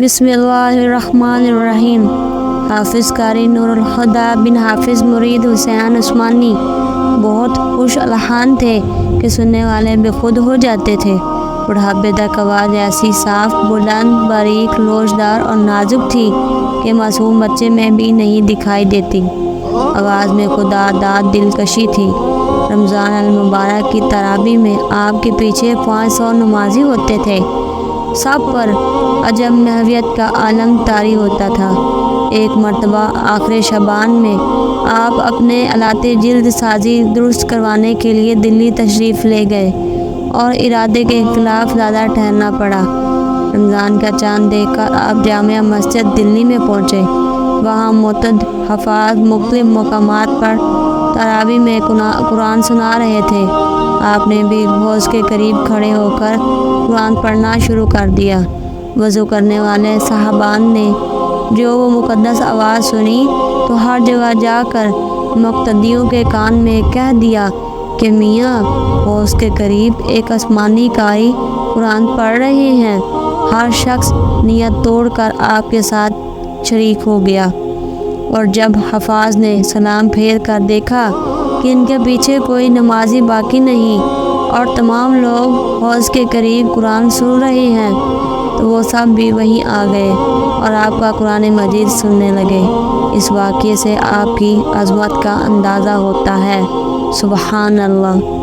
بسم اللہ الرحمن الرحیم۔ حافظ قاری نور الہدیٰ بن حافظ مرید حسین عثمانی بہت خوش الحان تھے کہ سننے والے بے خود ہو جاتے تھے۔ بڑھاپے تک آواز ایسی صاف، بلند، باریک، لوچدار اور نازک تھی کہ معصوم بچے میں بھی نہیں دکھائی دیتی۔ آواز میں خدا داد دلکشی تھی۔ رمضان المبارک کی تراویح میں آپ کے پیچھے 500 نمازی ہوتے تھے۔ سب پر عجب نحویت کا عالم طاری ہوتا تھا۔ ایک مرتبہ آخر شعبان میں آپ اپنے آلات جلد سازی درست کروانے کے لیے دلی تشریف لے گئے اور ارادے کے خلاف زیادہ ٹھہرنا پڑا۔ رمضان کا چاند دیکھ کر آپ جامع مسجد دلی میں پہنچے۔ وہاں معتد حفاظ مختلف مقامات پر تراویح میں قرآن سنا رہے تھے۔ آپ نے بھی حوض کے قریب کھڑے ہو کر قرآن پڑھنا شروع کر دیا۔ وضو کرنے والے صاحبان نے جو وہ مقدس آواز سنی تو ہر جگہ جا کر مقتدیوں کے کان میں کہہ دیا کہ میاں حوض کے قریب ایک آسمانی قاری قرآن پڑھ رہے ہیں۔ ہر شخص نیت توڑ کر آپ کے ساتھ شریک ہو گیا، اور جب حفاظ نے سلام پھیر کر دیکھا کہ ان کے پیچھے کوئی نمازی باقی نہیں اور تمام لوگ حوض کے قریب قرآن سن رہے ہیں، تو وہ سب بھی وہیں آ گئے اور آپ کا قرآن مجید سننے لگے۔ اس واقعے سے آپ کی عظمت کا اندازہ ہوتا ہے۔ سبحان اللہ۔